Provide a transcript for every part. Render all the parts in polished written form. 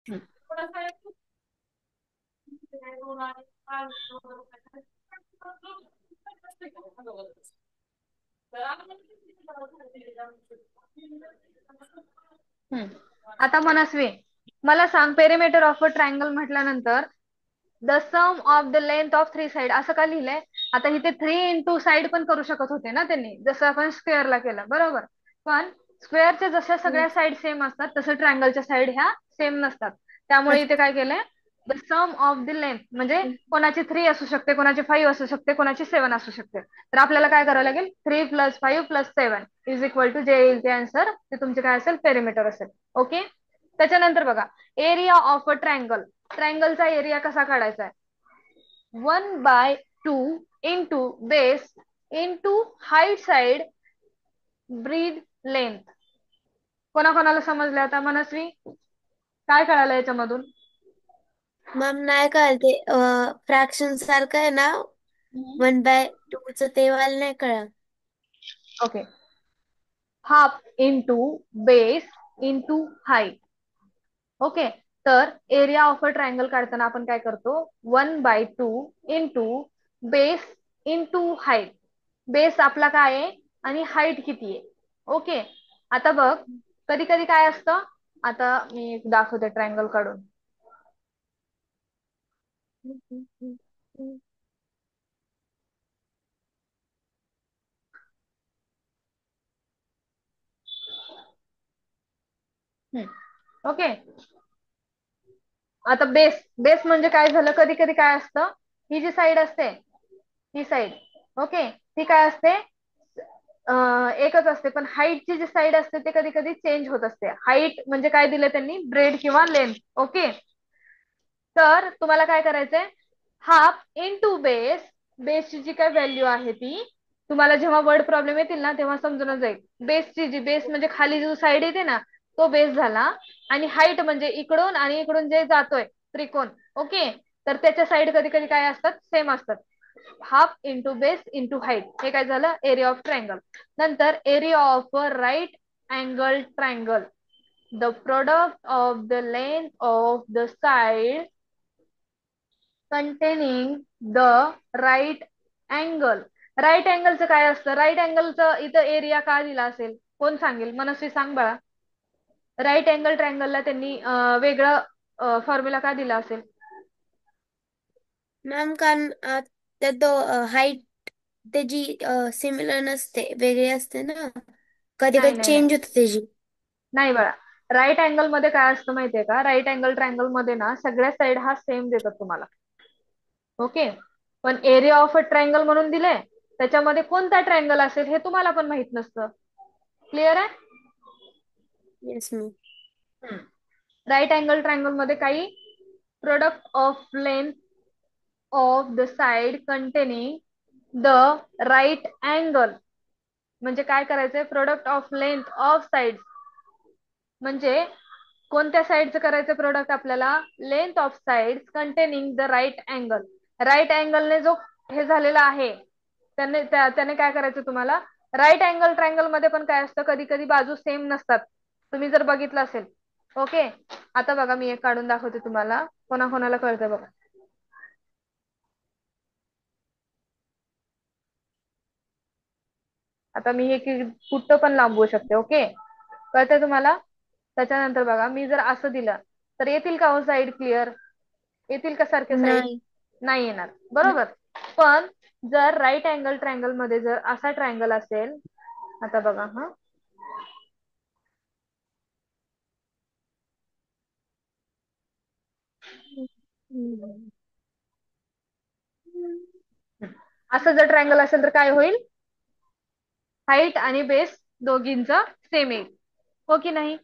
हम्म. हम्म. आता मनस्वी, मला सांग पेरिमीटर ऑफ अ ट्रायंगल म्हटल्यानंतर the sum of the length of three side असं का लिहिलंय? आता इथे 3 into साइड पण करू शकत होते ना त्यांनी, जसं आपण स्क्वेअरला केलं बरोबर. पण स्क्वेअरच्या जशा हम्म. सगळ्या साइड सेम असतात तसं ट्रायंगलच्या साइड ह्या सेम नसतात. त्यामुळे इथे काय केलंय, the sum of the length म्हणजे कोणाची 3 असू शकते, कोणाची 5 असू शकते, कोणाची 7 असू शकते. तर आपल्याला काय करावं लागेल, 3 + 5 + 7 इज इक्वल टू जे येईल ते आन्सर, ते तुमचे काय असेल, पेरिमीटर असेल. ओके. त्याच्यानंतर बघा, एरिया ऑफ अ ट्रायंगल. ट्रायंगलचा एरिया कसा काढायचा आहे? 1/2 into base into height side breadth length. कोणाकोणाला समजलं आता मनस्वी? काय कळालं याच्यामधून? मॅम नाही कळलं ते फ्रॅक्शन सारखं आहे ना, 1/2 ते वाला नाही कळलं. Okay. Half into base into height. Okay. तर एरिया ऑफ अ ट्रायंगल काढताना आपण काय करतो, 1/2 into base into height. Base आपला काय आहे आणि हाईट किती आहे. ओके. आता बघ, कधी कधी काय असतं, आता मी एक दाखवते ट्रायंगल काढून. ओके. आता बेस बेस म्हणजे काय झालं, कधी कधी काय असतं, ही जी साईड असते, ही साईड, ओके, ती काय असते, एकच असते. पण हाईटची जी साईड असते ते कधी कधी चेंज होत असते. हाईट म्हणजे काय दिलं त्यांनी, ब्रेड किंवा लेंथ. ओके. तर तुम्हाला काय करायचंय, हाफ इंटू बेस. बेसची जी काय व्हॅल्यू आहे ती तुम्हाला जेव्हा वर्ड प्रॉब्लेम येतील ना तेव्हा समजून जाईल. बेसची जी बेस म्हणजे खाली जो साईड येते ना, तो बेस झाला. आणि हाईट म्हणजे इकडून आणि इकडून जे जातोय त्रिकोण. ओके. तर त्याच्या साईड कधी कधी काय असतात, सेम असतात. Half into base into height, हे काय झालं, एरिया ऑफ ट्रायंगल. नंतर area of a right angle triangle. The product of the length of the side containing the right angle. Right अँगलचं काय असतं, राईट अँगलचं इथं एरिया का दिला असेल, कोण सांगेल? मनस्वी सांग बाळा. राईट अँगल ट्रायंगलला त्यांनी वेगळं फॉर्म्युला का दिला असेल? मॅम कारण त्यात हाईट त्याची सिमिलर नसते, वेगळी असते ना, कधी नाही कधी नाही चेंज नाही होते त्याची. नाही बाळा. राईट अँगल मध्ये काय असतं माहितीये का, राईट अँगल ट्रायंगल मध्ये ना सगळ्या साईड हा सेम देतात तुम्हाला. ओके. पण एरिया ऑफ अ ट्रायंगल म्हणून दिले, त्याच्यामध्ये कोणता ट्रायंगल असेल हे तुम्हाला पण माहित नसतं. क्लिअर आहे? Yes ma'am. Right angle triangle मध्ये काही product of length of the side containing the right angle. म्हणजे काय करायचंय, product of length of side म्हणजे कोणत्या साईडचं करायचं प्रोडक्ट आपल्याला, length of side containing the right angle. Right अँगलने जो हे झालेला आहे त्याने काय करायचं तुम्हाला. राईट अँगल ट्रायंगल मध्ये पण काय असतं, कधी कधी बाजू सेम नसतात, तुम्ही जर बघितलं असेल. ओके. आता बघा, मी एक काढून दाखवते तुम्हाला, कोणाकोणाला कळतं बघा. आता मी हे कुठं पण लांबवू शकते. ओके. कळतंय तुम्हाला? त्याच्यानंतर बघा, मी जर असं दिलं तर येतील का हो साईड क्लिअर? येतील का सारखे साईड? नाही. नाही येणार बरोबर. पण जर राईट अँगल ट्रायंगल मध्ये जर असा ट्रायंगल असेल, आता बघा हा, असं जर ट्रायंगल असेल तर काय होईल, हाईट आणि बेस दोघींचं सेम येईल. हो की नाही?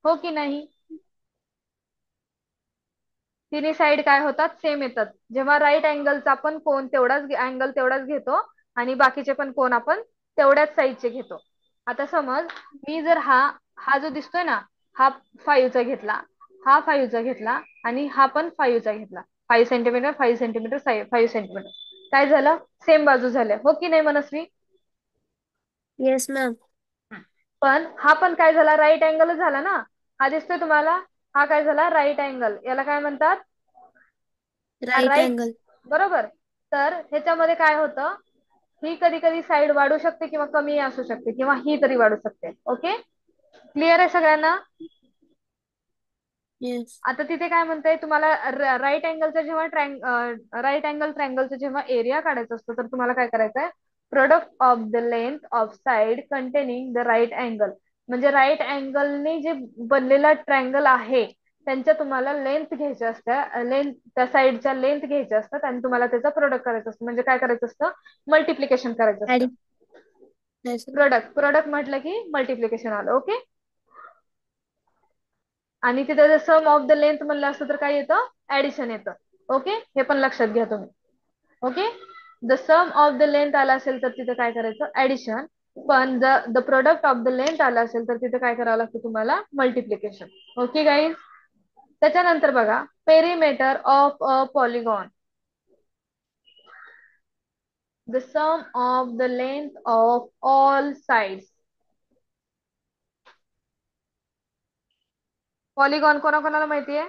हो की नाही? तिन्ही साईड काय होतात, सेम येतात. जेव्हा राईट अँगलचा आपण कोण तेवढाच अँगल तेवढाच घेतो आणि बाकीचे पण कोण आपण तेवढ्याच साईडचे घेतो. आता समज मी जर हा हा जो दिसतोय ना, हा 5चा घेतला, हा 5चा घेतला आणि हा पण 5चा घेतला. 5 सेंटीमीटर, 5 सेंटीमीटर, 5 सेंटीमीटर, काय झालं, सेम बाजू झाल्या. हो की नाही मनस्वी? Yes ma'am. पण हा पण काय झाला, राईट अँगल झाला ना. हा दिसतोय तुम्हाला? हा काय झाला? Right angle. याला काय म्हणतात? Right right. अँगल. बरोबर. तर ह्याच्यामध्ये काय होतं, ही कधी कधी साईड वाढू शकते किंवा कमी असू शकते किंवा ही तरी वाढू शकते. ओके, क्लिअर आहे सगळ्यांना? येस. आता तिथे काय म्हणताय तुम्हाला, राईट अँगलचा जेव्हा राईट अँगल ट्रँगलचा जेव्हा एरिया काढायचा असतो, तर तुम्हाला काय करायचंय? Product of the length of side containing the right angle. म्हणजे राईट अँगलने जे बनलेला ट्रँगल आहे त्यांच्या तुम्हाला लेंथ घ्यायच्या असत्या, लेंथ त्या साईडच्या लेंथ घ्यायच्या असतात आणि तुम्हाला त्याचा प्रोडक्ट करायचं असतं. म्हणजे काय करायचं असतं? मल्टिप्लिकेशन करायचं असतं. ऍडिशन. प्रोडक्ट प्रोडक्ट म्हटलं की मल्टिप्लिकेशन आलं. ओके, आणि तिथे जर सम ऑफ द लेंथ म्हणलं असतं तर काय येतं? ऍडिशन येतं. ओके, हे पण लक्षात घ्या तुम्ही. Okay, the sum of the length आला असेल तर तिथे काय करायचं? ऍडिशन. पण the product of the length आला असेल तर तिथे काय करावं लागतं तुम्हाला? मल्टिप्लिकेशन. Okay guys. त्याच्यानंतर बघा, perimeter of a polygon. The sum of the length of all sides. Polygon कोणाकोणाला माहितीये?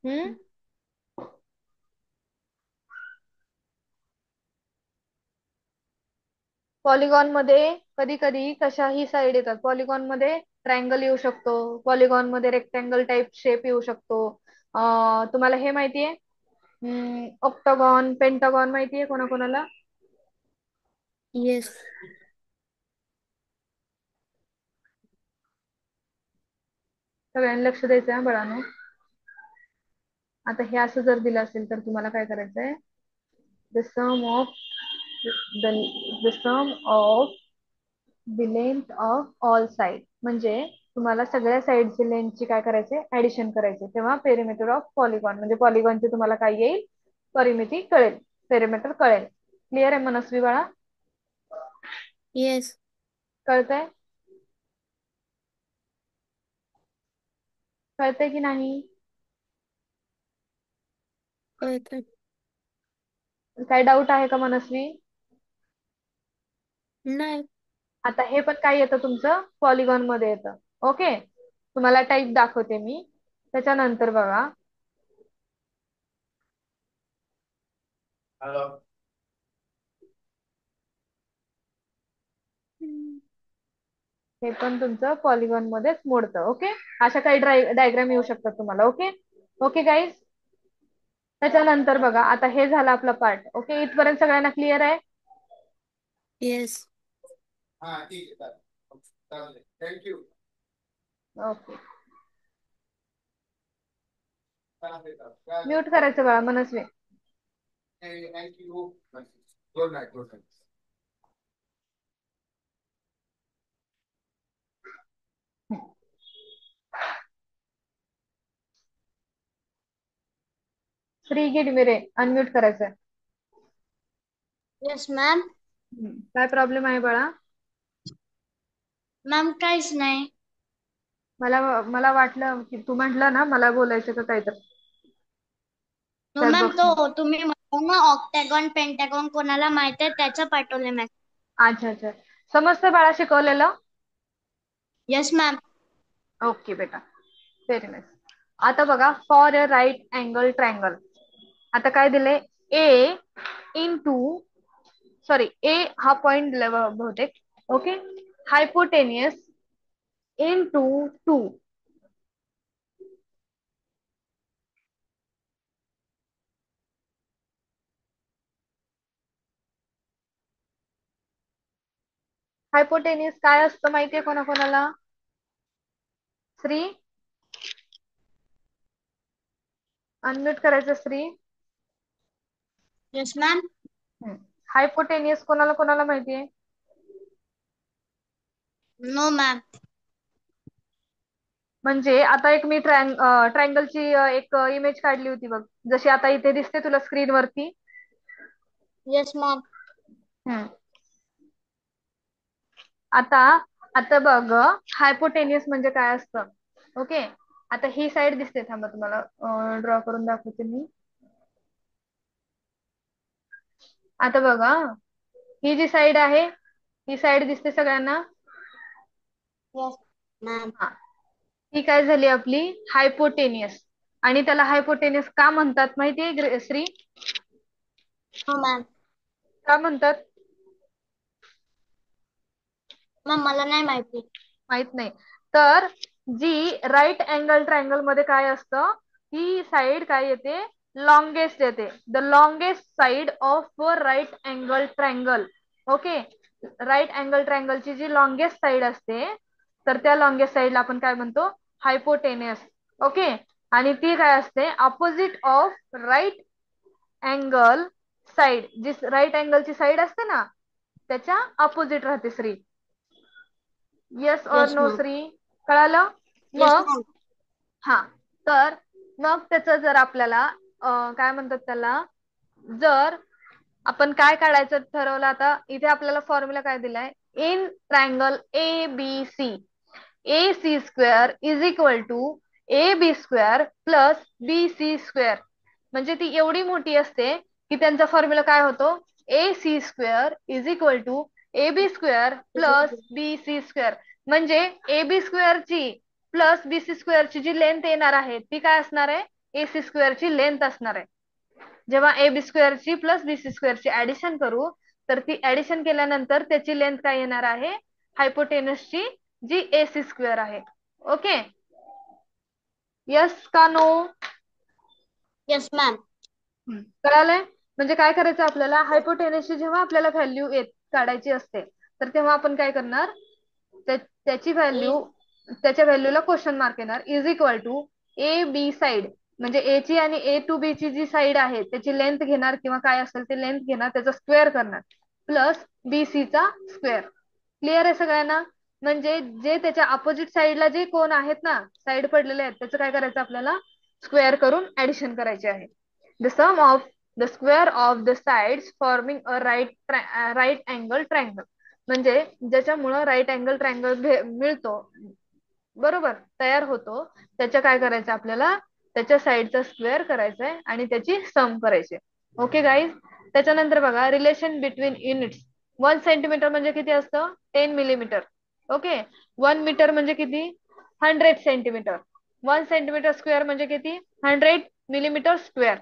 हम्म, पॉलिगॉन मध्ये कधी कधी कशाही साईड येतात. पॉलिगॉन मध्ये ट्रायंगल येऊ शकतो, पॉलिगॉन मध्ये रेक्टँगल टाइप शेप येऊ शकतो. तुम्हाला हे माहितीये? ऑक्टागॉन, पेंटागॉन माहितीये कोणाकोणाला? येस. सगळ्यांनी लक्ष द्यायचं आहे बाळांनो. आता हे असं जर दिलं असेल तर तुम्हाला काय करायचंय? The sum of the sum of the length of all side. म्हणजे तुम्हाला सगळ्या साइडची लेंथची काय करायचे? ऍडिशन करायचे. तेव्हा पेरिमीटर ऑफ पॉलिगॉन, म्हणजे पॉलिगॉनची तुम्हाला काय येईल? परिमिती कळेल, पेरिमीटर कळेल. क्लिअर आहे मनस्वी बाळा? येस. कळतंय? कळतंय की नाही? कळतं. काय डाऊट आहे का मनस्वी? नाही. आता हे पण काय येतं तुमचं? पॉलिगॉन मध्ये येतं. ओके, तुम्हाला टाईप दाखवते मी. त्याच्यानंतर बघा, हे पण तुमचं पॉलिगॉन मध्येच मोडतं. ओके, अशा काही डायग्राम येऊ शकतात तुम्हाला. Okay, okay guys. त्याच्यानंतर बघा, आता हे झालं आपला पार्ट. ओके, इथपर्यंत सगळ्यांना क्लिअर आहे? येस. ओके, म्यूट करायचं बाळा मनस्वी. श्री गिडमिरे अनम्यूट करायचंय. Yes ma'am. काय प्रॉब्लेम आहे बाळा? मॅम काहीच नाही. मला मला वाटलं की तू म्हटलं ना मला बोलायचं का काय तर. नो चॅट मॅम, बॉक्स मध्ये. तो तुम्ही म्हणता ना ऑक्टॅगॉन पेंटॅगॉन कोणाला माहित आहे त्याचं पाठवले मॅम. अच्छा अच्छा, समजतं बाळा शिकवलेलं? Yes ma'am. ओके बेटा, व्हेरी नाईस. आता बघा, for a right angle triangle. आता काय दिले? ए इंटू, सॉरी, ए हा पॉइंट बहुतेक. Okay, hypotenuse into 2. हायपोटेनियस काय असतं माहितीये कोणाकोणाला? श्री, अनम्यूट करायचं श्री. Yes ma'am. हायपोटेनियस कोणाला कोणाला माहितीये? No ma'am. म्हणजे आता एक मी ट्रायंगलची एक इमेज काढली होती बघ, जशी आता इथे दिसते तुला स्क्रीन वरती. Yes ma'am. हम्म. आता आता बघ, हायपोटेनियस म्हणजे काय असतं? ओके, आता ही साइड दिसते, थांबा तुम्हाला ड्रॉ करून दाखवते मी. आता बघा, ही जी साईड आहे, ही साईड दिसते सगळ्यांना. Yes ma'am. हा, ही काय झाली आपली हायपोटेनियस. आणि त्याला हायपोटेनियस का म्हणतात माहितीये श्री? हो मॅम. का म्हणतात? मॅम मला नाही माहिती. माहित नाही तर जी राईट अँगल ट्रायंगल मध्ये काय असतं, ही साइड काय येते, लॉंगेस्ट येते. The longest side of right angle triangle. Okay, right angle ट्रायंगलची जी लॉंगेस्ट साइड असते, तर त्या लॉंगेस्ट साइडला आपण काय म्हणतो, हायपोटेनियस. ओके, आणि ती काय असते, opposite of right angle side. जी राईट अँगलची साइड असते ना, त्याच्या अपोजिट राहते श्री. येस और येस नो मॅम. श्री? कळालं? येस मग मॅम. हा, तर मग त्याचं जर आपल्याला काय म्हणतात त्याला, जर आपण काय काढायचं ठरवलं, आता इथे आपल्याला फॉर्म्युला काय दिलाय, in triangle A B C, A C square is equal to A B square plus B C square. म्हणजे ती एवढी मोठी असते की त्यांचा फॉर्म्युला काय होतो, A C square is equal to A B square plus B C square. म्हणजे ए बी स्क्वेअरची प्लस बी सी स्क्वेअरची जी लेंथ येणार आहे ती काय असणार आहे, ए सी स्क्वेअरची लेंथ असणार आहे. जेव्हा ए बी स्क्वेअरची प्लस बी सी स्क्वेअरची ऍडिशन करू, तर ती ऍडिशन केल्यानंतर त्याची लेंथ काय येणार आहे, हायपोटेनसची जी ए सी स्क्वेअर आहे. ओके, यस का नो? Yes ma'am. कळालंय? म्हणजे काय करायचं आपल्याला, हायपोटेनसची जेव्हा आपल्याला व्हॅल्यू काढायची असते, तर तेव्हा आपण काय करणार, त्याची व्हॅल्यू, त्याच्या व्हॅल्यूला क्वेश्चन मार्क येणार, is equal to A B side. म्हणजे ए ची आणि ए टू बी ची जी साइड आहे त्याची लेंथ घेणार, किंवा काय असेल ते लेंथ घेणार, त्याचा स्क्वेअर करणार, प्लस बी सी चा स्क्वेअर. क्लिअर आहे सगळ्यांना? म्हणजे जे त्याच्या अपोजिट साइडला जे कोण आहेत ना, साइड पडलेले आहेत, त्याचं काय करायचं आपल्याला, स्क्वेअर करून ऍडिशन करायचे आहे. The sum of the square of the sides forming a right angle triangle. म्हणजे ज्याच्यामुळं राईट अँगल ट्रायंगल मिळतो, बरोबर, तयार होतो, त्याच्या काय करायचं आपल्याला, त्याच्या साईडचा स्क्वेअर करायचा आहे आणि त्याची सम करायची. ओके गाईज, त्याच्यानंतर बघा, रिलेशन बिटवीन युनिट्स. 1 सेंटीमीटर म्हणजे किती असतं, 10 मिलीमीटर. ओके, 1 मीटर म्हणजे किती, 100 सेंटीमीटर. 1 सेंटीमीटर स्क्वेअर म्हणजे किती, 100 millimetre square.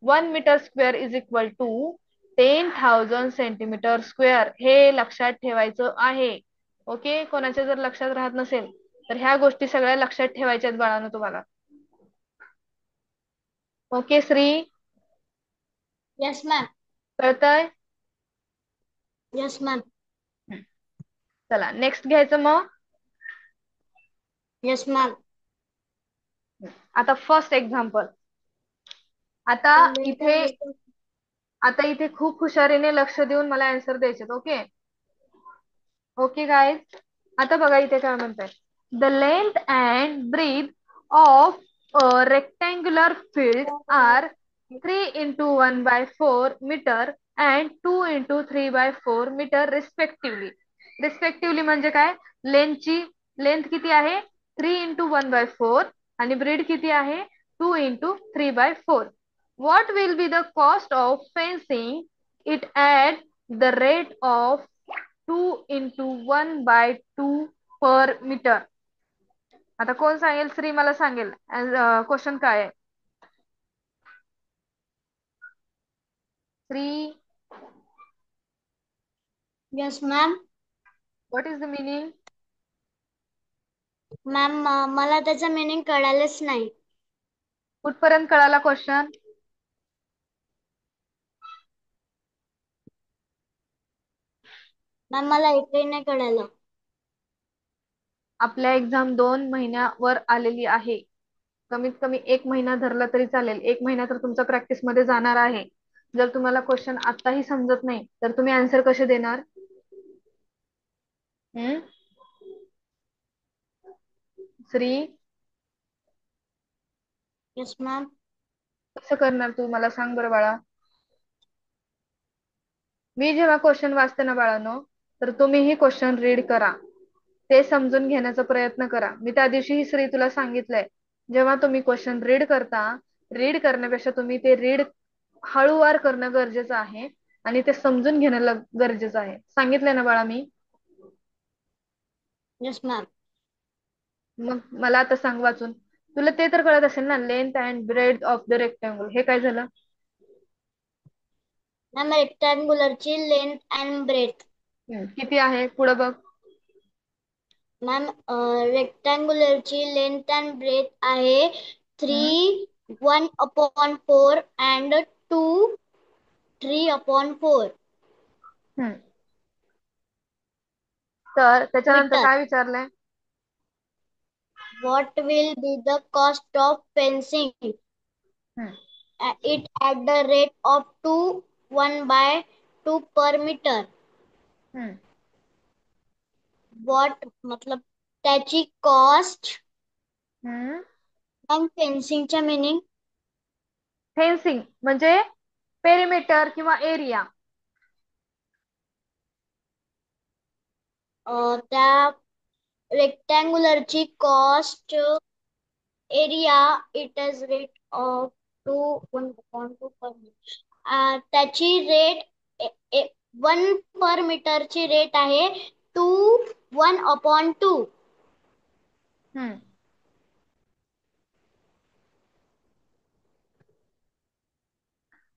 1 metre square is equal to 10,000 centimetre square. हे लक्षात ठेवायचं आहे. ओके, कोणाच्या जर लक्षात राहत नसेल तर ह्या गोष्टी सगळ्या लक्षात ठेवायच्यात बाळांनो तुम्हाला. ओके श्री? Yes ma'am. कळतंय? Yes ma'am. चला नेक्स्ट घ्यायचं मग. Yes ma'am. आता फर्स्ट एक्झाम्पल. आता इथे खूप हुशारीने लक्ष देऊन मला आन्सर द्यायचे. ओके ओके गाईज, आता बघा इथे काय म्हणताय, the length and breadth of a rectangular field are 3x1/4 metre and 2x3/4 metre respectively. Respectively म्हणजे काय, लेंथ किती आहे, 3x1/4 आणि ब्रीड किती आहे, 2x3/4. What will be the cost of fencing it at the rate of 2x1/2 per meter? आता कोण सांगेल श्री, मला सांगेल क्वेश्चन काय आहे. Shri, yes ma'am. What is the meaning? Ma'am मला त्याचा मिनिंग कळालंच नाही. कुठपर्यंत कळाला क्वेश्चन? मॅम मला एकही नाही कळालं. आपल्या एक्झाम 2 महिन्यावर आलेली आहे. कमीत कमी 1 महिना धरला तरी चालेल. 1 महिना तर तुमचा प्रॅक्टिस मध्ये जाणार आहे. जर तुम्हाला क्वेश्चन आताही समजत नाही तर तुम्ही आन्सर कसे देणार? Shri, yes ma'am. कसं करणार तू, मला सांग बरं बाळा. मी जेव्हा क्वेश्चन वाचते ना बाळांनो, तर तुम्हीही क्वेश्चन रीड करा, ते समजून घेण्याचा प्रयत्न करा. मी त्या दिवशीही श्री तुला सांगितलंय, जेव्हा तुम्ही क्वेश्चन रीड करता, रीड करण्यापेक्षा तुम्ही ते रीड हळूवार करणं गरजेचं आहे. आणि ते समजून घेणं गरजेचं आहे. सांगितलंय ना बाळा मी. Yes ma'am. मग मला आता सांग वाचून. तुला ते तर कळत असेल ना, length and breadth of the rectangle. हे काय झालं? मॅम रेक्टँग्युलरची लेंथ अँड ब्रेथ. किती आहे पुढे बघ. मॅम रेक्टँग्युलरची लेंथ अँड ब्रेथ आहे 1/4 अँड 3/4 हम्म. तर त्याच्यानंतर मीटर. काय विचारलंय? What will be the cost of fencing हम्म. it at the rate of 1/2 per meter? हम्म. What मतलब त्याची कॉस्ट. हम्म. मॅम फेन्सिंगच्या मिनिंग. फेन्सिंग म्हणजे पेरिमीटर किंवा एरिया. त्या रेक्टँग्युलरची cost area it is rate of 1/2 per metre. त्याची रेट 1 पर मीटरची रेट आहे 1/2. हम्म.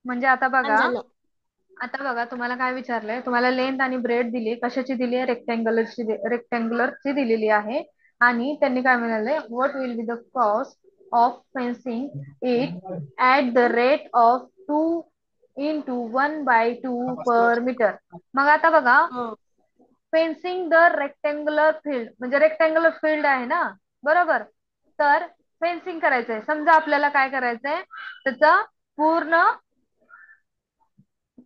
म्हणजे आता बघा. झालं. आता बघा तुम्हाला काय विचारलंय. तुम्हाला लेंथ आणि ब्रेड दिली. कशाची दिली आहे? रेक्टँग्युलरची दिलेली आहे. आणि त्यांनी काय म्हणाले, what will be the cost of fencing it at the rate of 2 × 1/2 per metre. मग आता बघा, फेन्सिंग द रेक्टँग्युलर फील्ड म्हणजे रेक्टँग्युलर फील्ड आहे ना, बरोबर. तर फेन्सिंग करायचंय. समजा आपल्याला काय करायचंय, त्याचा पूर्ण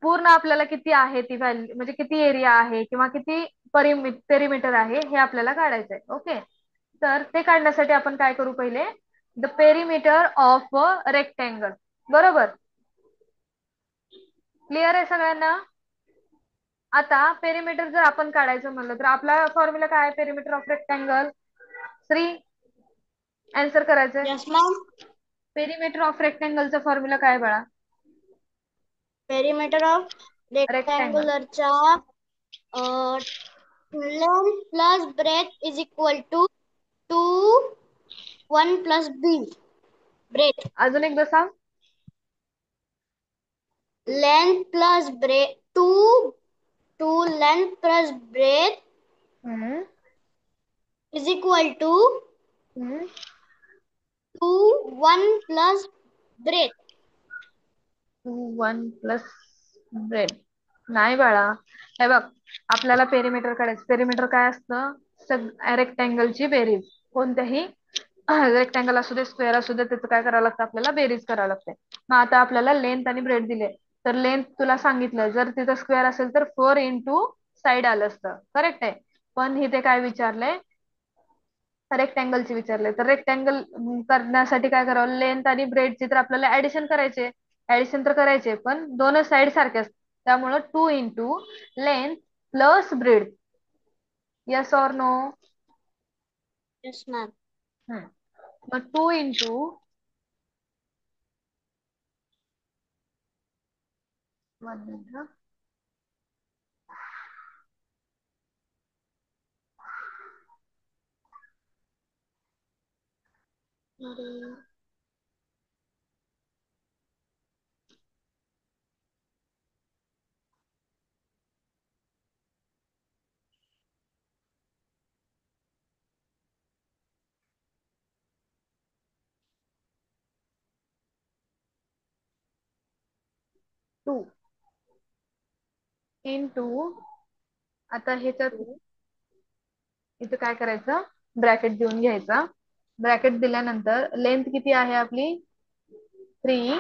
पूर्ण आपल्याला किती आहे ती व्हॅल्यू, म्हणजे किती एरिया आहे किंवा किती पेरिमीटर आहे हे आपल्याला काढायचंय. ओके. तर ते काढण्यासाठी आपण काय करू, पहिले द पेरिमीटर ऑफ रेक्टँगल. बरोबर. क्लिअर आहे सगळ्यांना? आता पेरिमीटर जर आपण काढायचं म्हणलं तर आपला फॉर्म्युला काय आहे? Perimeter of rectangle. Shri answer करायचंय. Yes ma'am. पेरिमीटर ऑफ रेक्टँगलचा फॉर्म्युला काय बाळा? Perimeter of rectangle. रेक्टँग्युलरच्या length plus breadth is equal to 1 + b. Breadth. अजून एकदा सांग. Length plus breadth 2 length plus breadth hmm. Is equal to hmm. 1 + breath. 1 + bread. नाही बाळा. हे बघ, आपल्याला पेरिमीटर काढायचं. पेरिमीटर काय असतं? रेक्टँगलची बेरीज. कोणत्याही रेक्टँगल असू दे, स्क्वेअर असू दे, त्याचं काय करावं लागतं? आपल्याला बेरीज करावं लागते. मग आता आपल्याला लेंथ आणि ब्रेड दिले. तर लेंथ तुला सांगितलं, जर तिथं स्क्वेअर असेल तर 4 × साईड आलं असतं. करेक्ट आहे. पण इथे काय विचारलंय? रेक्टँगलची विचारले. तर रेक्टँगल करण्यासाठी काय करावं? लेंथ आणि ब्रेडची तर आपल्याला ऍडिशन करायचे. ऍडिशन तर करायचे, पण दोनच साईड सारखे असतात. त्यामुळं 2 × length plus breadth. Yes or no? Yes ma'am. मग 2 × 1 मिनिट. टू आता ह्याच्यात इथं काय करायचं? ब्रॅकेट देऊन घ्यायचा. ब्रॅकेट दिल्यानंतर लेंथ किती आहे आपली? 3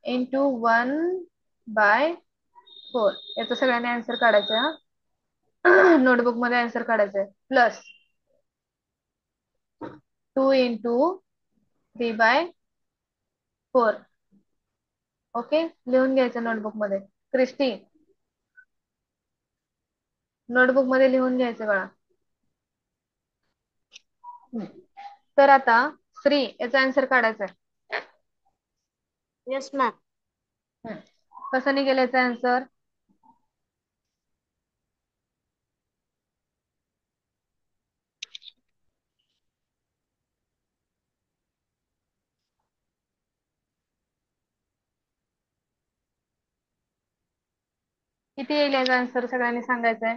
× 1/4. याचा सगळ्यांनी आन्सर काढायचा. नोटबुक मध्ये आन्सर काढायचंय. प्लस 2 × 3/4. ओके. लिहून घ्यायचं नोटबुक मध्ये. क्रिस्टी, नोटबुक मध्ये लिहून घ्यायचं बाळा. तर आता श्री, याचा आन्सर काढायचा आहे. Yes ma'am. कसं निघेल याचा आन्सर? किती येईल याचा आन्सर सगळ्यांनी सांगायचं आहे.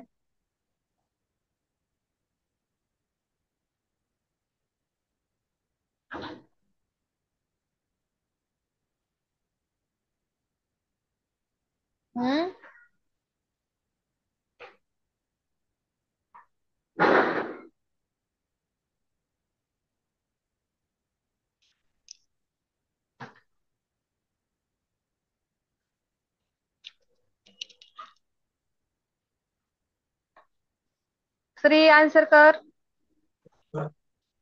हम्म. श्री आन्सर कर.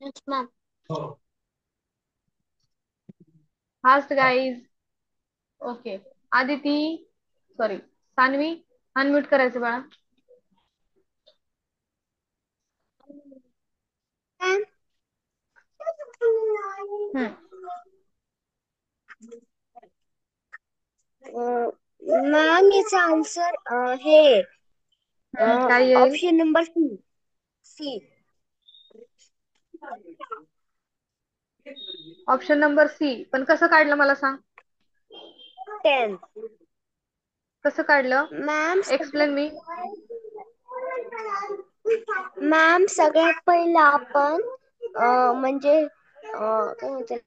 Yes, ma'am. Fast guys. Okay. Aditi, sorry, Sanvi, unmute करायचं बाळा. हम्म. मॅम याचा आन्सर हे काय येईल? Option number C. C. Option number C. पण कसं काढलं मला सांग. 10. कसं काढलं? Ma'am explain me. मॅम सगळ्यात पहिला आपण म्हणजे काय म्हणतात,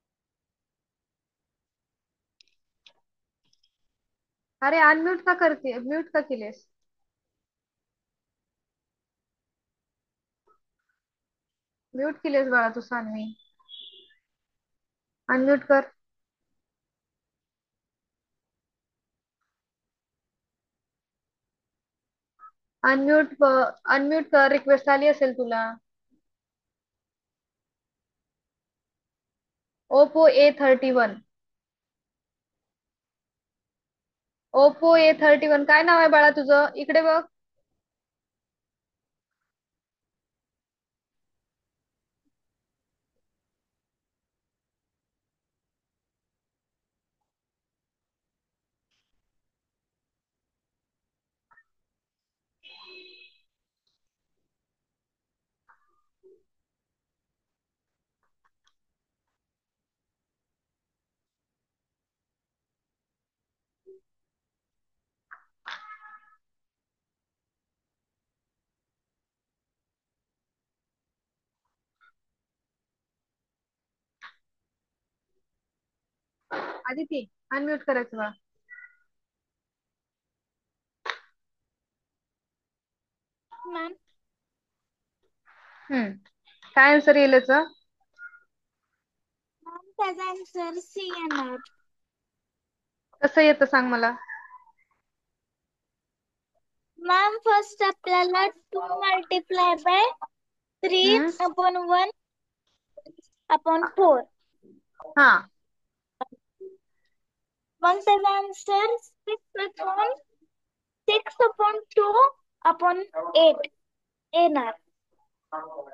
अरे अनम्यूट का करते, म्यूट का केलेस? म्यूट केलेस बाळा तू सान्वी. अनम्यूट कर. अनम्यूट कर. रिक्वेस्ट आली असेल तुला. Oppo A31. Oppo A31. काय नाव आहे बाळा तुझं? इकडे बघ. आदिती, अनम्यूट करायचं बाळा. मॅम काय आन्सर येईल याचं? त्याचा आन्सर सी येणार. कसं येतं सांग मला. मॅम फर्स्ट आपल्याला 2 मल्टिप्लाय बाय 3/1/4. हा. मग त्याचा आन्सर 6/2/8 येणार.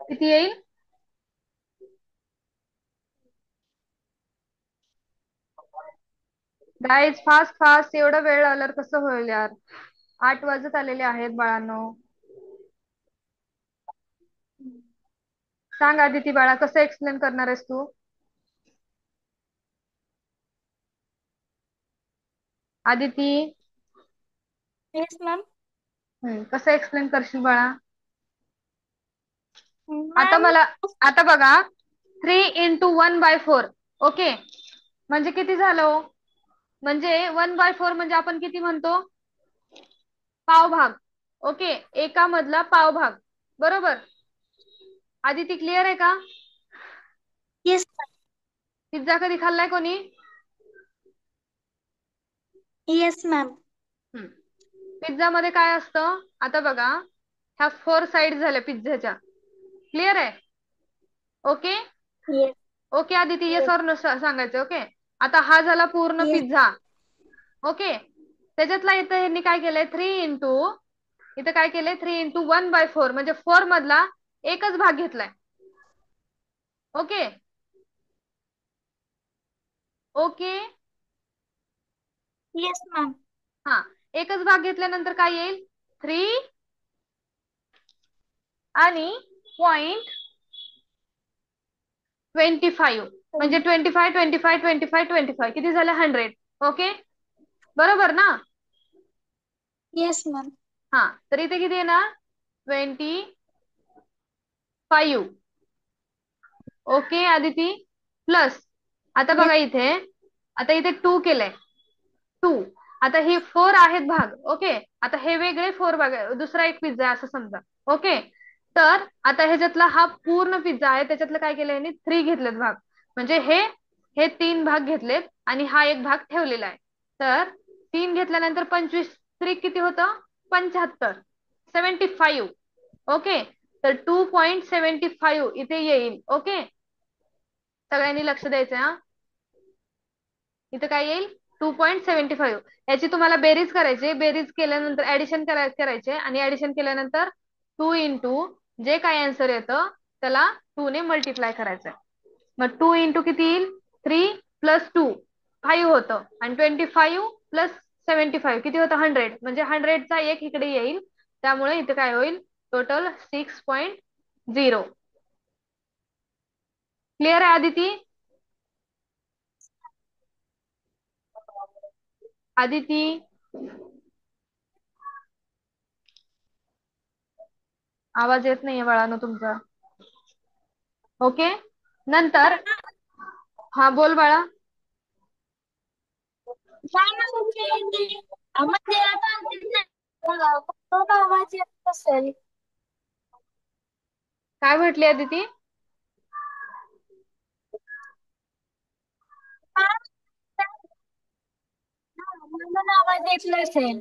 किती येईल? Guys fast fast. एवढा वेळ आल्यावर कसं होईल यार. 8 वाजत आलेले आहेत बाळांनो. सांग आदिती बाळा, कसं एक्सप्लेन करणार आहेस तू? Aditi, yes ma'am. कसं एक्सप्लेन करशील बाळा? आता मॅम आता बघा, 3 × 1/4. ओके, म्हणजे किती झालं? म्हणजे 1/4 म्हणजे आपण किती म्हणतो? पावभाग. ओके, एका मधला पावभाग. बरोबर. आदिती क्लिअर आहे का? येस पिझ्झा कधी खाल्लाय कोणी? Yes ma'am. पिझ्झा मध्ये काय असतं? आता बघा, ह्या 4 साइड झाल्या पिझ्झाच्या. क्लिअर आहे? Okay. Yes okay Aditi, yes और नो सांगायचं. ओके, आता हा झाला पूर्ण येस पिझ्झा. ओके, त्याच्यातला इथं यांनी काय केलंय, इथं काय केलंय, 3 × 1/4 म्हणजे 4 मधला एकच भाग घेतलाय. ओके. ओके. Yes ma'am. हा, एकच भाग घेतल्यानंतर काय येईल? 3 आणि 0.25 म्हणजे 25 25 25 25 किती झालं? 100. ओके, बरोबर ना? Yes ma'am. हा, तर इथे किती येणार? 25. ओके आदिती, प्लस आता बघा इथे, आता इथे 2 केलंय, 2. आता हे 4 आहेत भाग. ओके, आता हे वेगळे 4 भाग आहे, दुसरा एक पिझ्झा असं समजा. ओके, तर आता ह्याच्यातला हा पूर्ण पिझ्झा आहे, त्याच्यातलं काय केलंय यांनी? 3 घेतलेत भाग, म्हणजे हे हे 3 भाग घेतलेत आणि हा एक भाग ठेवलेला आहे. तर 3 घेतल्यानंतर 25 3 किती होतं? 75, 75. ओके, तर 2.75 इथे येईल. ओके, सगळ्यांनी लक्ष द्यायचं हा. इथे काय येईल? 2.75. याची तुम्हाला बेरीज करायची, बेरीज केल्यानंतर ऍडिशन करायचे आणि ऍडिशन केल्यानंतर 2 इंटू जे काय आन्सर येतं त्याला 2 ने मल्टिप्लाय करायचंय. मग 2 इंटू किती येईल? 3 प्लस 2 5 होतं आणि 25 प्लस 75 किती होतं? 100. म्हणजे 100चा एक इकडे येईल, त्यामुळे इथे काय होईल? टोटल 6.0. क्लिअर आहे आदिती? आदिती, आवाज येत नाहीये बाळानो तुमचा. ओके, नंतर हा बोल बाळा. आवाज येत असेल. काय म्हटली आदिती? म्हणून आवाज येत नसेल.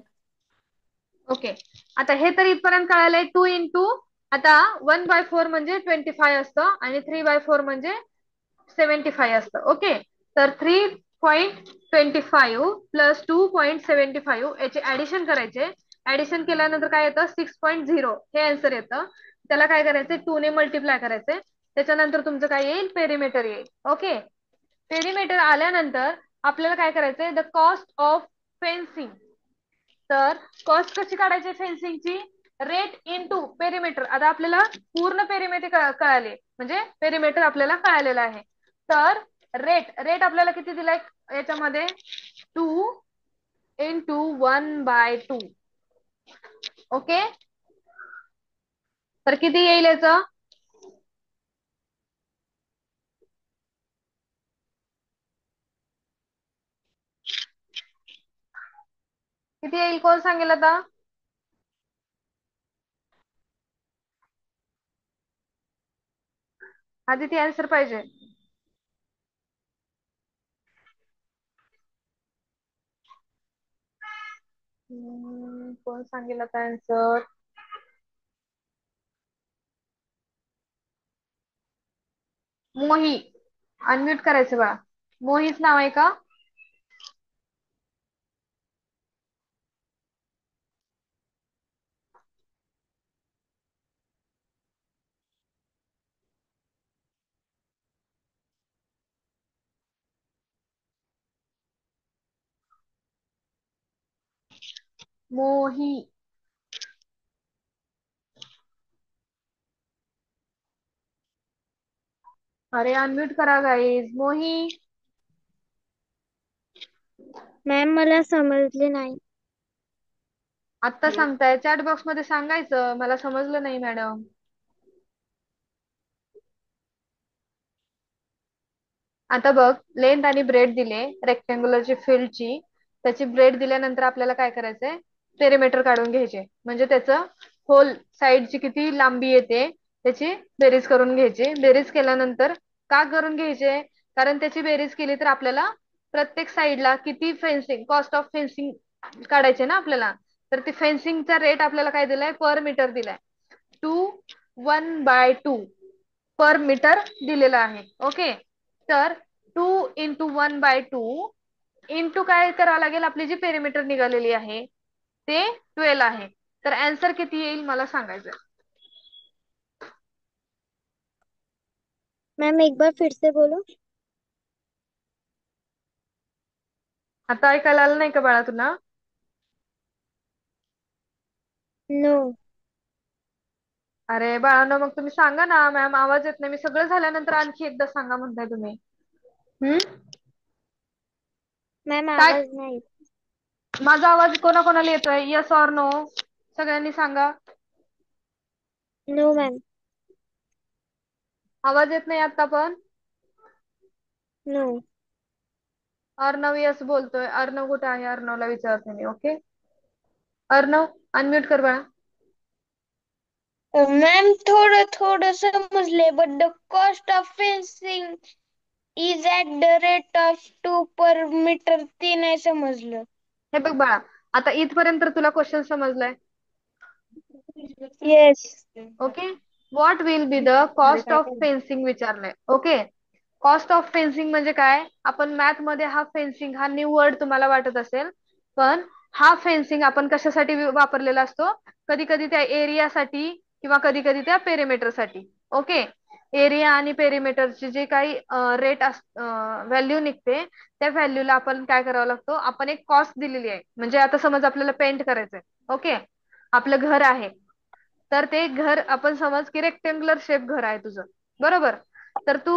ओके, आता हे तर इथपर्यंत कळालंय. 2 इंटू आता 1/4 म्हणजे 25 असतं आणि 3/4 म्हणजे 75 असतं. ओके, तर 3.25 प्लस 2.75 याचे ऍडिशन करायचे. ऍडिशन केल्यानंतर काय येतं? 6.0 हे आन्सर येतं. त्याला काय करायचंय? 2 ने मल्टिप्लाय करायचंय. त्याच्यानंतर तुमचं काय येईल? पेरिमीटर येईल. ओके, पेरिमीटर आल्यानंतर आपल्याला काय करायचंय? The cost of fencing. तर कॉस्ट कशी काढायची फेन्सिंगची? Rate into perimeter. आता आपल्याला पूर्ण पेरिमीटर कळाले, म्हणजे पेरिमीटर आपल्याला कळालेलं आहे. तर रेट रेट आपल्याला किती दिलाय याच्यामध्ये? 2 इंटू 1/2. ओके, तर किती येईल याचं? किती येईल? कोण सांगेल आता? आदिती आन्सर पाहिजे. कोण सांगेल आता आन्सर? मोही, अनम्यूट करायचं बा. मोहीच नाव आहे का? मोही. अरे अनम्यूट करा गाईज. मोही. मॅम मला समजले नाही. आत्ता सांगताय, चॅट बॉक्स मध्ये सांगायचं मला समजलं नाही मॅडम. आता बघ, लेंथ आणि ब्रेड दिले रेक्टँग्युलरची फील्डची. त्याची ब्रेड दिल्यानंतर आपल्याला काय करायचंय? पेरिमीटर काढून घ्यायचे, म्हणजे त्याचं होल साईडची किती लांबी येते त्याची बेरीज करून घ्यायची. बेरीज केल्यानंतर का करून घ्यायचे? कारण त्याची बेरीज केली तर आपल्याला प्रत्येक साईडला किती फेन्सिंग, कॉस्ट ऑफ फेन्सिंग काढायचे ना आपल्याला. तर ती फेन्सिंगचा रेट आपल्याला काय दिलाय? पर मीटर दिलाय. 1/2 पर मीटर दिलेला आहे. ओके, तर 2 इंटू 1/2 इंटू काय करावं लागेल? आपली जी पेरिमीटर निघालेली आहे ते 12 आहे. तर आन्सर किती येईल मला सांगायचं. मैम एक बार फिर से बोलो. आता ऐकायला आलं नाही का बाळा तुला? नो. अरे बाळांनो, मग तुम्ही सांगा ना. मॅम आवाज येत नाही. मी सगळं झाल्यानंतर आणखी एकदा सांगा म्हणताय तुम्ही. मैम काय? आवाज नहीं. माझा आवाज कोणाकोणाला येतोय? Yes or no? सगळ्यांनी सांगा. No ma'am. आवाज येत नाही आता पण? नो. अर्णव यस बोलतोय. अर्णव कुठे आहे? अर्णवला विचारते मी. ओके, अर्णव अनम्यूट कर बाळा. मॅम थोडं थोडं समजले, but the cost of fencing is at the rate of 2 per metre, ते नाही समजलं. हे बघ बाळा, आता इथपर्यंत तुला क्वेश्चन समजलाय. Yes. Okay, what will be the cost of fencing विचारलंय. ओके, कॉस्ट ऑफ फेन्सिंग म्हणजे काय? आपण मॅथ मध्ये हा फेन्सिंग हा न्यू वर्ड तुम्हाला वाटत असेल, पण हा फेन्सिंग आपण कशासाठी वापरलेला असतो? कधी कधी त्या एरियासाठी किंवा कधी कधी त्या पेरिमीटरसाठी. ओके, एरिया आणि पेरिमीटरची जे काही रेट व्हॅल्यू निघते, त्या व्हॅल्यूला आपण काय करावं लागतो? आपण एक कॉस्ट दिलेली आहे. म्हणजे आता समज आपल्याला पेंट करायचंय. ओके, आपलं घर आहे, तर ते घर आपण समज की रेक्टेंग्युलर शेप घर आहे तुझं, बरोबर? तर तू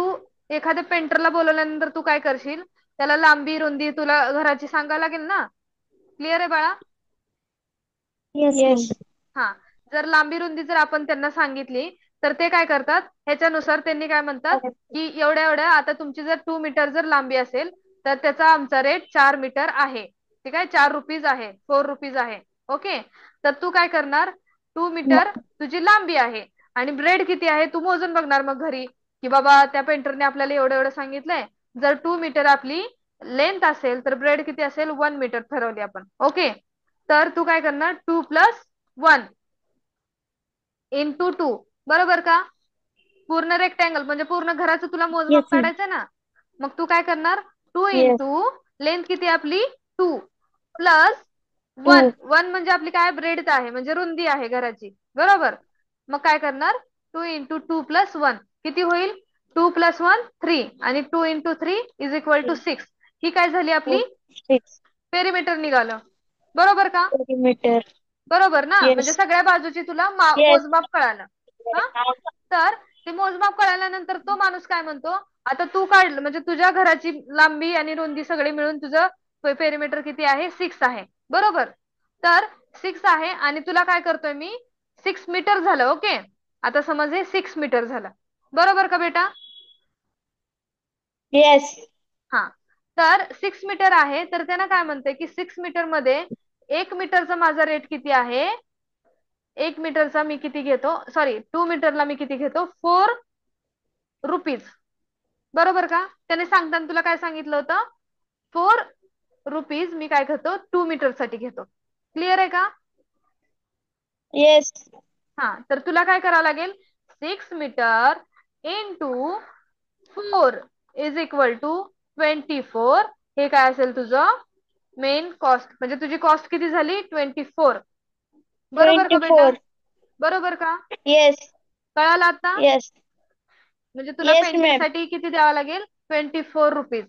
एखाद्या पेंटरला बोलवल्यानंतर तू काय करशील? त्याला लांबी रुंदी तुला घराची सांगायला लागेल ना. क्लिअर आहे बाळा? येस. हा, जर लांबी रुंदी जर आपण त्यांना सांगितली, तर ते काय करतात? ह्याच्यानुसार त्यांनी काय म्हणतात की एवढ्या एवढ्या, आता तुमची जर 2 मीटर जर लांबी असेल, तर त्याचा आमचा रेट 4 मीटर आहे. ठीक आहे, 4 रुपीज आहे, 4 रुपीज आहे. ओके, तर तू काय करणार? 2 मीटर तुझी लांबी आहे आणि ब्रेड किती आहे तू मोजून बघणार मग घरी, की बाबा त्या पेंटरने आपल्याला एवढं एवढं सांगितलंय. जर 2 मीटर आपली लेंथ असेल, तर ब्रेड किती असेल? 1 मीटर ठरवली आपण. ओके, तर तू काय करणार? 2 + 1 × 2, बरोबर का? पूर्ण रेक्टँगल म्हणजे पूर्ण घराचं तुला मोजमाप येस मॅम. काढायचं ना. मग तू काय करणार? 2 येस. × लेंथ किती आपली? 2 + 1. 1 म्हणजे आपली काय? ब्रेड आहे, म्हणजे रुंदी आहे घराची, बरोबर? मग काय करणार? 2 × 2 + 1 किती होईल? 2 + 1 3 आणि 2 × 3 = 6. ही काय झाली आपली? 6 पेरिमीटर निघालं, बरोबर का? पेरीमीटर. बरोबर ना? म्हणजे येस. सगळ्या बाजूची तुला येस. मोजमाप कळालं. हा, तर ते मोजमाप कळाल्यानंतर तो माणूस काय म्हणतो? आता तू काढलं म्हणजे तुझ्या घराची लांबी आणि रुंदी सगळे मिळून तुझं पेरिमीटर किती आहे? 6 आहे, बरोबर? तर 6 आहे आणि तुला काय करतोय मी? 6 मीटर झालं. ओके, आता समज हे 6 मीटर झालं, बरोबर का बेटा? येस. हा, तर 6 मीटर आहे, तर त्यानं काय म्हणतंय की 6 मीटर मध्ये 1 मीटरचा माझा रेट किती आहे? 1 मीटरचा मी किती घेतो? सॉरी, 2 मीटरला मी किती घेतो? 4 रुपीज, बरोबर का? त्याने सांगताना तुला काय सांगितलं होतं? 4 रुपीज मी काय घेतो? 2 मीटर साठी घेतो. क्लिअर आहे का? येस. हा, तर तुला काय करावं लागेल? 6 मीटर × 4 = 24. हे काय असेल तुझं मेन कॉस्ट? म्हणजे तुझी कॉस्ट किती झाली? 24, बरोबर का बेटा? 24. बरोबर का? येस. कळालं आता? येस. म्हणजे तुला येस पेंटिंग मॅम. साठी किती द्यावं लागेल? 24 रुपीज.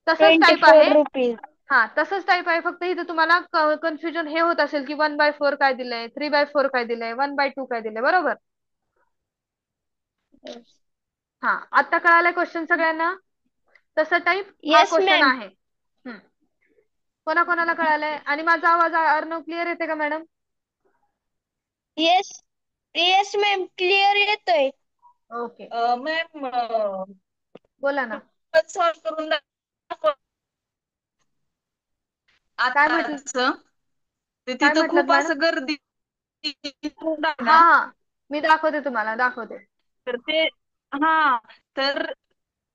तसंच टाईप 24 आहे. रुपीज. हा, तसंच टाईप आहे, फक्त इथं तुम्हाला कन्फ्युजन हे होत असेल की 1/4 काय दिलंय, 3/4 काय दिलंय, 1/2 काय दिलंय, बरोबर? हा, आता कळालाय क्वेश्चन सगळ्यांना? तसं टाईप हा येस क्वेश्चन मॅम. आहे. कोणाकोणाला कळालंय? आणि माझा आवाज अर्णव क्लिअर येते का madam? Yes. Yes ma'am, clear येतोय. ओके, मॅम बोला ना. सॉल्व करून दाखवा. काय आता म्हटलं? ते काय तिथं म्हटलं खूप मॅडम? असं गर्दी हा ना, हा, मी दाखवते तुम्हाला, दाखवते. तर ते हा तर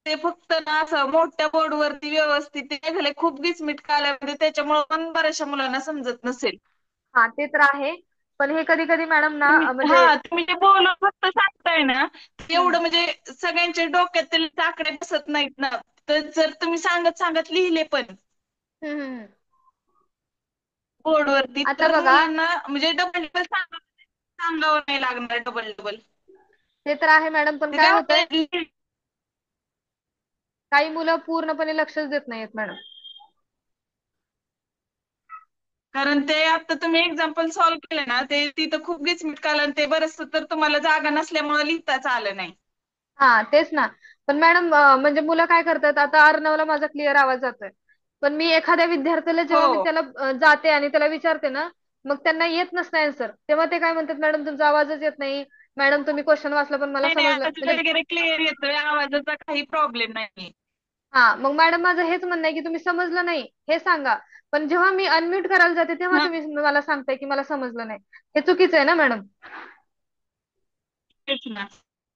ते फक्त ना असं मोठ्या बोर्डवरती व्यवस्थित ते काय झालंय, खूप गिचमिट काल्यामध्ये, त्याच्यामुळे पण बऱ्याचशा मुलांना समजत नसेल. हा, ते तर आहे, पण हे कधी कधी मॅडम ना म्हणजे तुम्ही जे बोलून फक्त सांगताय ना, हम्म, एवढं म्हणजे सगळ्यांच्या डोक्यात ते आकडे बसत नाहीत ना. तर जर तुम्ही सांगत सांगत लिहिले पण हम्म, हम्म. बोर्डवरती, आता तर बघा, मुलांना म्हणजे डबल डबल सांगावं नाही लागणार, डबल डबल. ते तर आहे मॅडम, पण ते काय काय होतंय, होतं, काही मुलं पूर्णपणे लक्षच देत नाहीत मॅडम. कारण ते आता तुम्ही एक्झाम्पल सॉल्व्ह केलं ना, ते तिथं खूप गिचमिट कालं आणि ते बरंच तर तुम्हाला जागा नसल्यामुळे लिहिताच आलं नाही. हा, तेच ना. पण मॅडम म्हणजे मुलं काय करतात, आता अर्णवला माझा क्लिअर आवाज जातोय, पण मी एखाद्या विद्यार्थ्याला जेव्हा मी हो त्याला जाते आणि त्याला विचारते ना, मग त्यांना येत नसतं आन्सर, तेव्हा ते काय म्हणतात, मॅडम तुमचा आवाजच येत नाही, मॅडम तुम्ही क्वेश्चन वाचला पण मला नाही नाही, समजलं आवाज म्हणजे. वगैरे क्लिअर येतोय, आवाजाचा काही प्रॉब्लेम नाही. हा, मग मॅडम माझं हेच म्हणणं आहे की तुम्ही समजलं नाही हे सांगा, पण जेव्हा मी अनम्यूट करायला जाते तेव्हा हा तुम्ही मला सांगताय की मला समजलं नाही, हे चुकीचं आहे ना मॅडम. तेच ना,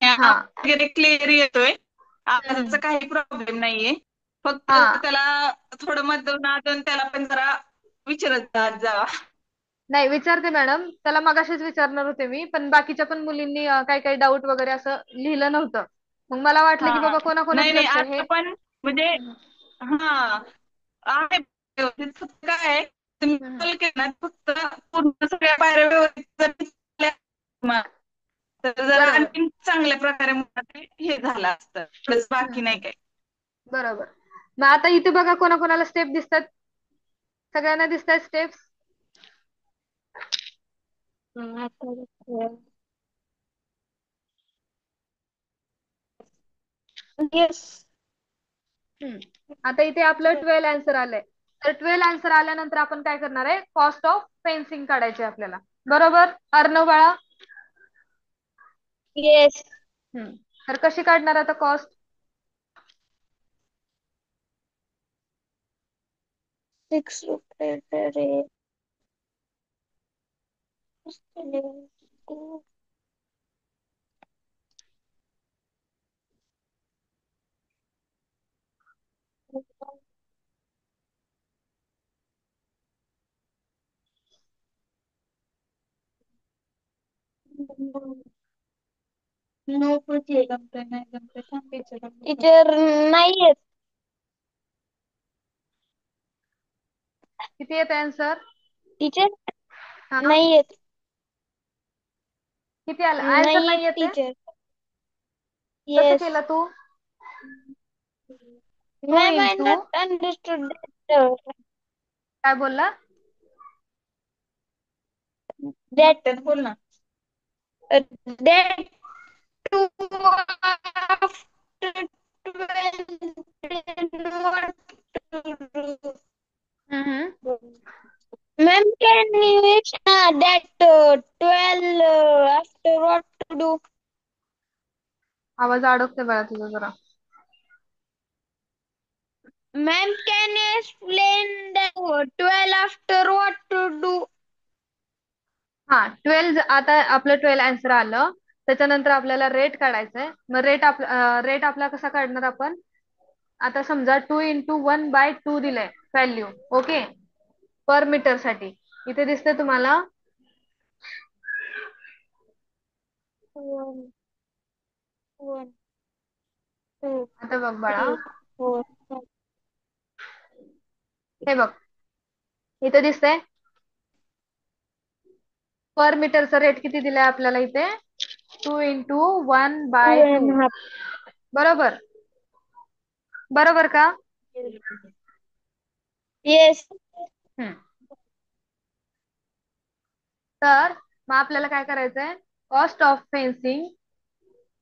हा. आवाज वगैरे क्लिअर येतोय, आवाजाचा हम्म. काही प्रॉब्लेम नाहीये. फक्त हा, त्याला थोडं मधून त्याला पण जरा विचारत जावा. नाही विचारते मॅडम, त्याला मगाशीच विचारणार होते मी, पण बाकीच्या पण मुलींनी काही काही डाऊट वगैरे असं लिहिलं नव्हतं, मग मला वाटलं की हा बाबा नाही कोणाकोणाचं नाही, लक्ष आहे हे. आता पण म्हणजे हम्म. हा आहे व्यवस्थित. फक्त काय आहे, तुम्ही हम्म. कॉल केला फक्त पूर्ण सगळ्या पायऱ्या व्यवस्थित जर दिसल्या ना, तर जरा बरोबर. आणखी चांगल्या प्रकारे मला ते हे झालं असतं, बस बाकी नाही हम्म. काय. बरोबर. मग आता इथे बघा कोणाकोणाला स्टेप दिसतात, सगळ्यांना दिसतात स्टेप्स. येस. आता इथे आपलं 12 आन्सर आलंय, तर 12 आन्सर आल्यानंतर आपण काय करणार आहे, कॉस्ट ऑफ फेन्सिंग काढायची आपल्याला, बरोबर अर्णव बाळा. येस. हम्म. तर कशी काढणार आता कॉस्ट? 6 रुपये per day. जमतंय नाही जमतंय सांगायचं. टीचर नाही येत. किती येत आन्सर? टीचर हा, नाही येत. किती आलं आन्सर? नाही नाही येत येते? टीचर. कसं येस. केलं तू? To ma'am I into not understood that. काय बोलला? That मोठ्यात बोल ना. that two after 12 what to do. हम्म. Ma'am, can you explain that 12 after what to do? आवाज अडकतोय बाळा तुझा जरा. Ma'am, can you explain that 12 after what to do? हा, 12 आता आपलं 12 आन्सर आलं, त्याच्यानंतर आपल्याला रेट काढायचंय. मग रेट आपला कसा काढणार आपण? आता समजा 2 इंटू 1/2 दिलंय व्हॅल्यू, ओके, पर मीटर साठी. इथे दिसतंय तुम्हाला? 1, 1, 2, आता बघ बाळा, 3, 4, 5. हे बघ इथे दिसतंय पर मीटरचा रेट किती दिलाय आपल्याला इथे, 2 इंटू 1/2. 2.5. बरोबर, बरोबर का? Yes. हम्म. तर मग आपल्याला काय करायचंय, cost of fencing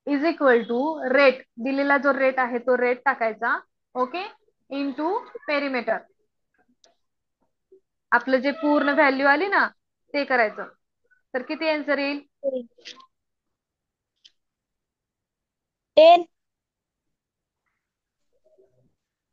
is equal to rate, दिलेला जो रेट आहे तो रेट टाकायचा, ओके, इंटू पेरिमीटर. आपलं जे पूर्ण व्हॅल्यू आली ना ते करायचं. तर किती आन्सर येईल? 10.